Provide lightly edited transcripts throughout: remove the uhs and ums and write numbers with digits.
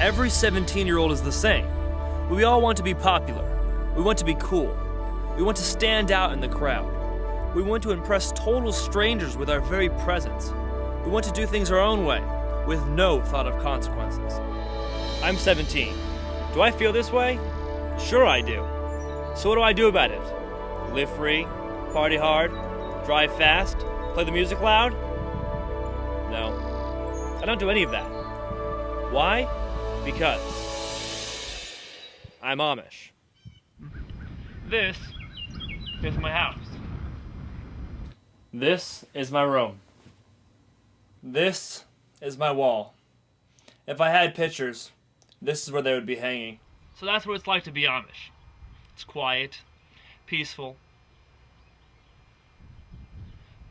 Every 17-year-old is the same. We all want to be popular. We want to be cool. We want to stand out in the crowd. We want to impress total strangers with our very presence. We want to do things our own way, with no thought of consequences. I'm 17. Do I feel this way? Sure I do. So what do I do about it? Live free? Party hard? Drive fast? Play the music loud? No. I don't do any of that. Why? Because I'm Amish. This is my house. This is my room. This is my wall. If I had pictures, this is where they would be hanging. So that's what it's like to be Amish. It's quiet, peaceful,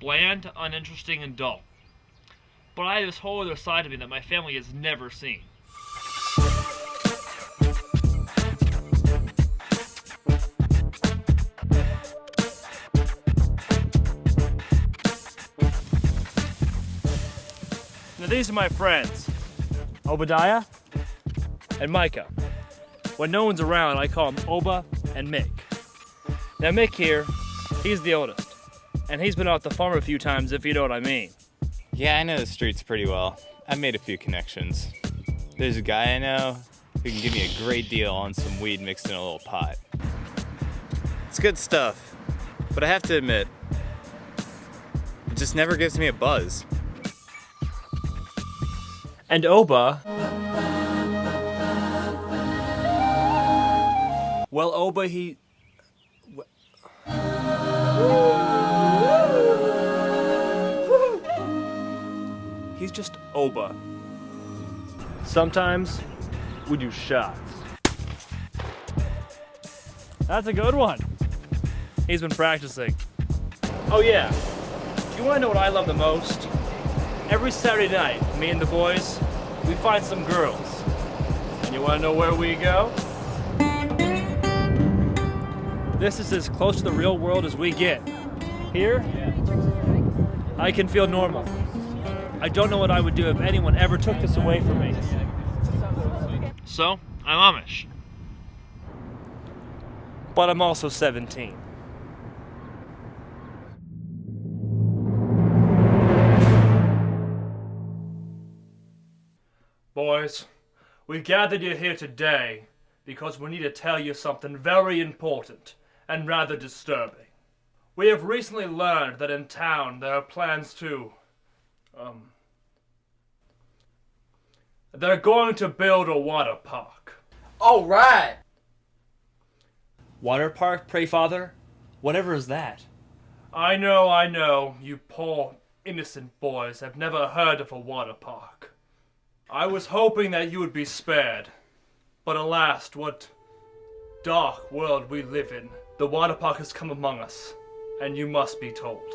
bland, uninteresting, and dull. But I have this whole other side of me that my family has never seen. Now these are my friends, Obadiah and Micah. When no one's around, I call them Oba and Mick. Now Mick here, he's the oldest, and he's been off the farm a few times, if you know what I mean. Yeah, I know the streets pretty well. I've made a few connections. There's a guy I know who can give me a great deal on some weed mixed in a little pot. It's good stuff, but I have to admit, it just never gives me a buzz. And Oba... Well, Oba, he... He's just Oba. Sometimes we do shots. That's a good one. He's been practicing. Oh yeah, do you want to know what I love the most? Every Saturday night, me and the boys, we find some girls. And you want to know where we go? This is as close to the real world as we get. Here, I can feel normal. I don't know what I would do if anyone ever took this away from me. So, I'm Amish. But I'm also 17. Boys, we gathered you here today because we need to tell you something very important and rather disturbing. We have recently learned that in town there are plans to, they're going to build a water park. All right. Water park, pray father? Whatever is that? I know, you poor innocent boys have never heard of a water park. I was hoping that you would be spared, but alas, what dark world we live in. The water park has come among us, and you must be told.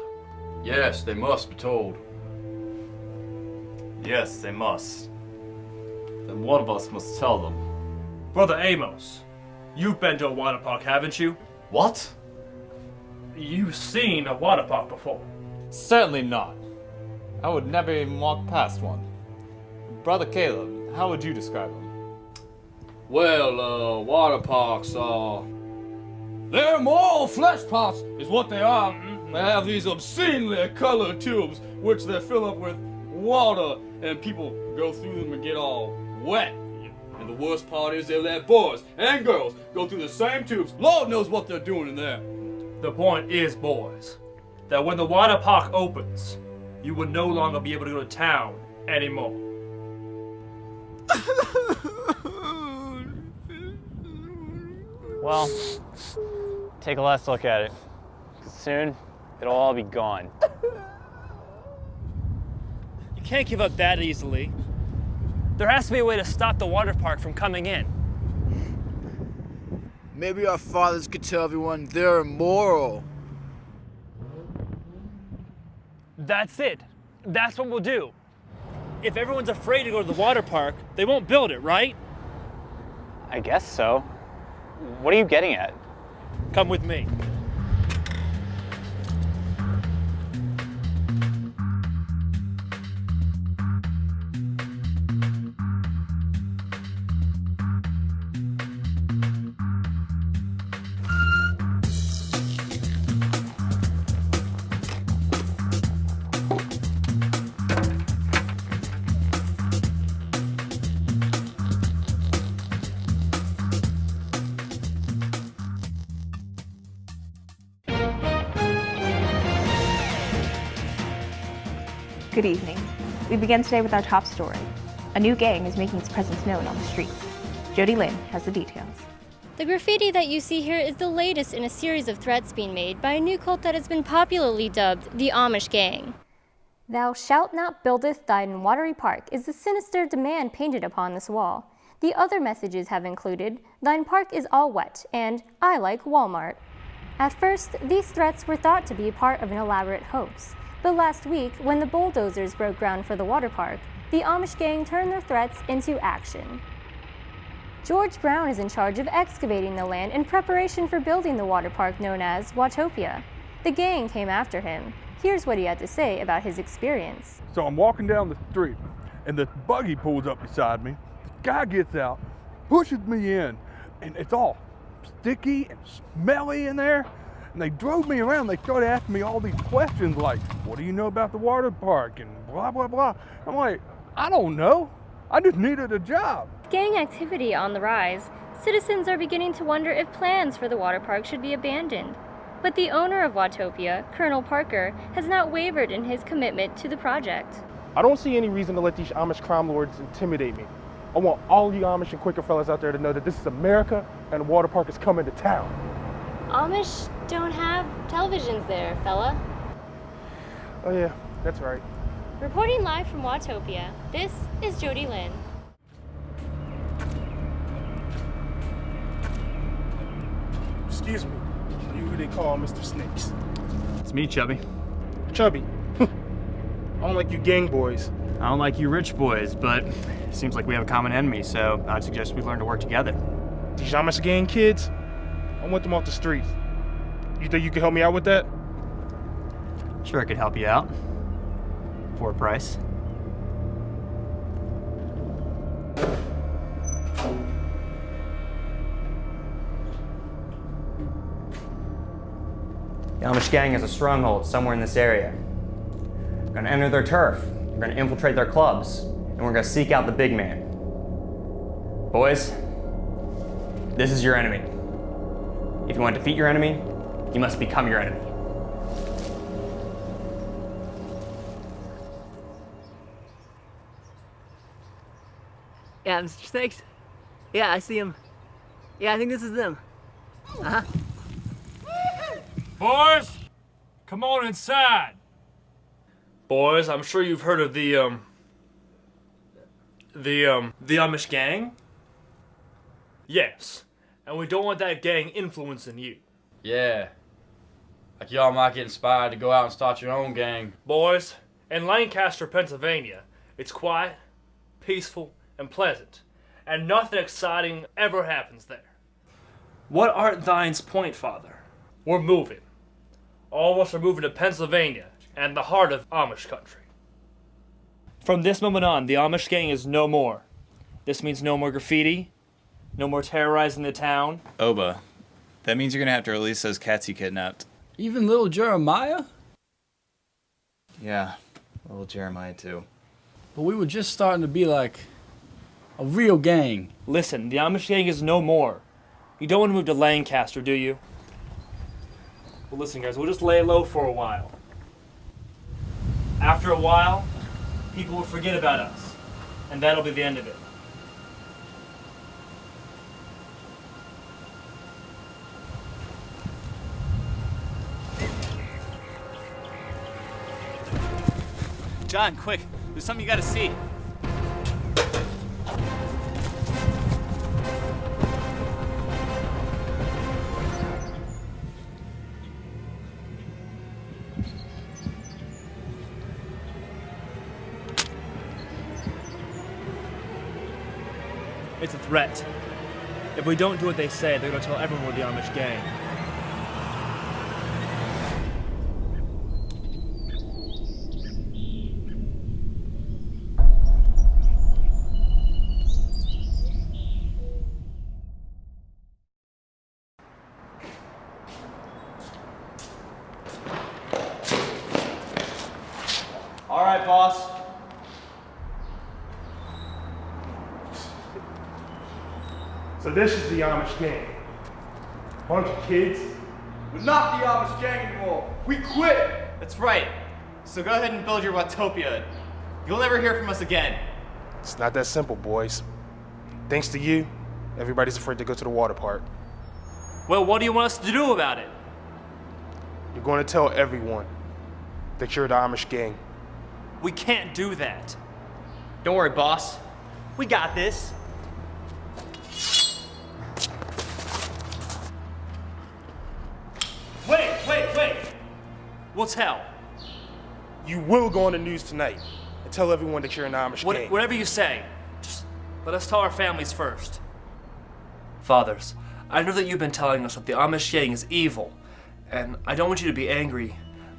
Yes, they must be told. Yes, they must. Then one of us must tell them. Brother Amos, you've been to a water park, haven't you? What? You've seen a water park before. Certainly not. I would never even walk past one. Brother Caleb, how would you describe them? Well, water parks they're moral flesh pots is what they are. They have these obscenely colored tubes which they fill up with water and people go through them and get all wet. And the worst part is they let boys and girls go through the same tubes. Lord knows what they're doing in there. The point is, boys, that when the water park opens, you will no longer be able to go to town anymore. Well, take a last look at it. Soon, it'll all be gone. You can't give up that easily. There has to be a way to stop the water park from coming in. Maybe our fathers could tell everyone they're immoral. That's it. That's what we'll do. If everyone's afraid to go to the water park, they won't build it, right? I guess so. What are you getting at? Come with me. Good evening. We begin today with our top story. A new gang is making its presence known on the streets. Jody Lynn has the details. The graffiti that you see here is the latest in a series of threats being made by a new cult that has been popularly dubbed the Amish Gang. "Thou shalt not buildeth thine watery park" is the sinister demand painted upon this wall. The other messages have included, "Thine park is all wet," and "I like Walmart." At first, these threats were thought to be part of an elaborate hoax. But last week, when the bulldozers broke ground for the water park, the Amish gang turned their threats into action. George Brown is in charge of excavating the land in preparation for building the water park known as Watopia. The gang came after him. Here's what he had to say about his experience. So I'm walking down the street, and this buggy pulls up beside me. The guy gets out, pushes me in, and it's all sticky and smelly in there. And they drove me around. They started asking me all these questions like, what do you know about the water park? And blah, blah, blah. I'm like, I don't know. I just needed a job. Gang activity on the rise. Citizens are beginning to wonder if plans for the water park should be abandoned. But the owner of Watopia, Colonel Parker, has not wavered in his commitment to the project. I don't see any reason to let these Amish crime lords intimidate me. I want all you Amish and Quaker fellas out there to know that this is America and the water park is coming to town. Amish don't have televisions there, fella. Oh yeah, that's right. Reporting live from Watopia, this is Jody Lynn. Excuse me, are you who they call Mr. Snakes? It's me, Chubby. Chubby. I don't like you gang boys. I don't like you rich boys, but it seems like we have a common enemy, so I'd suggest we learn to work together. These Amish gang kids, I want them off the streets. You think you can help me out with that? Sure, I could help you out. For a price. The Amish gang has a stronghold somewhere in this area. We're gonna enter their turf, we're gonna infiltrate their clubs, and we're gonna seek out the big man. Boys, this is your enemy. If you want to defeat your enemy, you must become your enemy. Yeah, Mr. Snakes? Yeah, I see him. Yeah, I think this is them. Uh-huh. Boys, come on inside. Boys, I'm sure you've heard of the Amish gang? Yes, and we don't want that gang influencing you. Yeah. Like y'all might get inspired to go out and start your own gang. Boys, in Lancaster, Pennsylvania, it's quiet, peaceful, and pleasant, and nothing exciting ever happens there. What art thine's point, Father? We're moving. All of us are moving to Pennsylvania, and the heart of Amish country. From this moment on, the Amish gang is no more. This means no more graffiti, no more terrorizing the town. Oba, that means you're gonna have to release those cats you kidnapped. Even little Jeremiah? Yeah, little Jeremiah too. But we were just starting to be like a real gang. Listen, the Amish gang is no more. You don't want to move to Lancaster, do you? Well, listen, guys, we'll just lay low for a while. After a while, people will forget about us, and that'll be the end of it. John, quick, there's something you gotta see. It's a threat. If we don't do what they say, they're gonna tell everyone we're the Amish gang. All right, boss. So this is the Amish gang. Bunch of kids. We're not the Amish gang anymore. We quit. That's right. So go ahead and build your Watopia. You'll never hear from us again. It's not that simple, boys. Thanks to you, everybody's afraid to go to the water park. Well, what do you want us to do about it? You're going to tell everyone that you're the Amish gang. We can't do that. Don't worry, boss. We got this. Wait. We'll tell. You will go on the news tonight and tell everyone that you're an Amish gang. Whatever you say. Just let us tell our families first. Fathers, I know that you've been telling us that the Amish gang is evil, and I don't want you to be angry,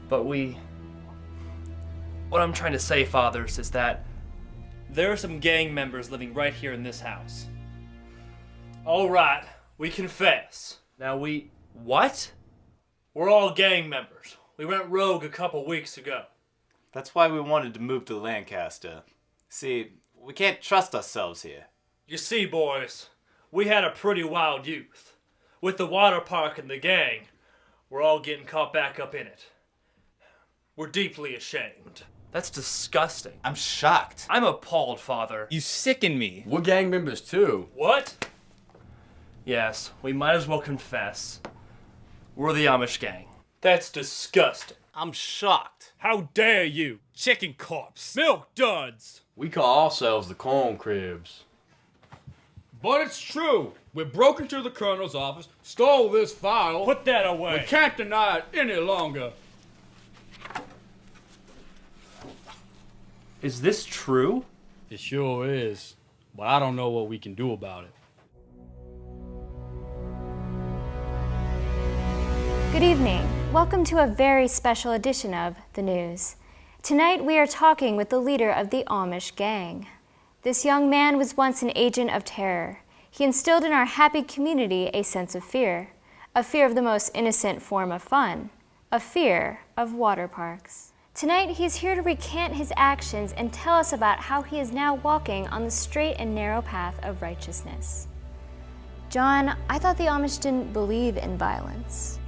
but what I'm trying to say, fathers, is that there are some gang members living right here in this house. All right, we confess. Now what? We're all gang members. We went rogue a couple weeks ago. That's why we wanted to move to Lancaster. See, we can't trust ourselves here. You see, boys, we had a pretty wild youth. With the water park and the gang, we're all getting caught back up in it. We're deeply ashamed. That's disgusting. I'm shocked. I'm appalled, Father. You sicken me. We're gang members too. What? Yes, we might as well confess. We're the Amish gang. That's disgusting. I'm shocked. How dare you? Chicken corpse. Milk duds. We call ourselves the corn cribs. But it's true. We broke into the colonel's office, stole this file. Put that away. We can't deny it any longer. Is this true? It sure is. But I don't know what we can do about it. Good evening. Welcome to a very special edition of The News. Tonight we are talking with the leader of the Amish gang. This young man was once an agent of terror. He instilled in our happy community a sense of fear of the most innocent form of fun, a fear of water parks. Tonight he's here to recant his actions and tell us about how he is now walking on the straight and narrow path of righteousness. John, I thought the Amish didn't believe in violence.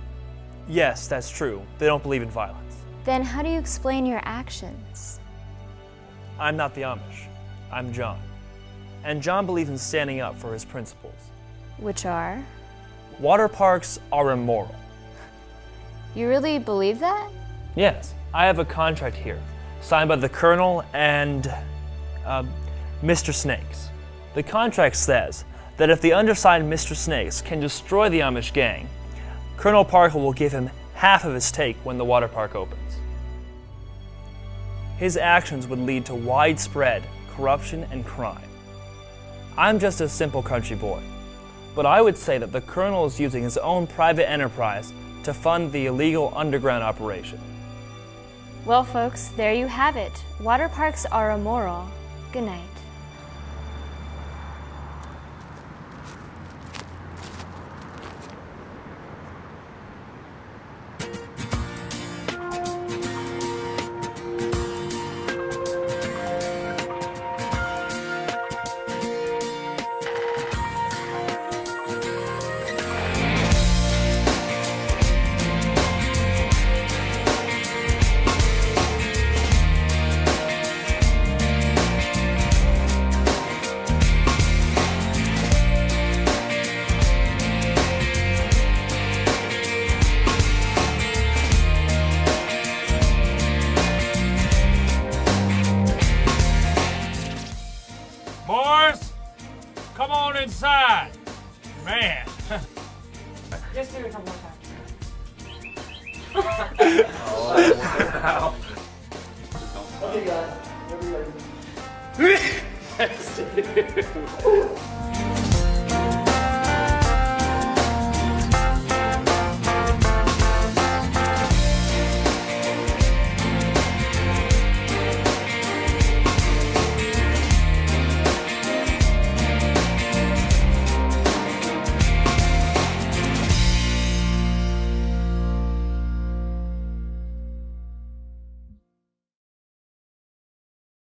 Yes, that's true. They don't believe in violence. Then how do you explain your actions? I'm not the Amish. I'm John. And John believes in standing up for his principles. Which are? Water parks are immoral. You really believe that? Yes, I have a contract here, signed by the Colonel and Mr. Snakes. The contract says that if the undersigned Mr. Snakes can destroy the Amish gang, Colonel Parker will give him half of his take when the water park opens. His actions would lead to widespread corruption and crime. I'm just a simple country boy, but I would say that the Colonel is using his own private enterprise to fund the illegal underground operation. Well, folks, there you have it. Water parks are immoral. Good night. Boys, come on inside. Man. Just do it a couple more times. Wow. Okay, guys. Everybody.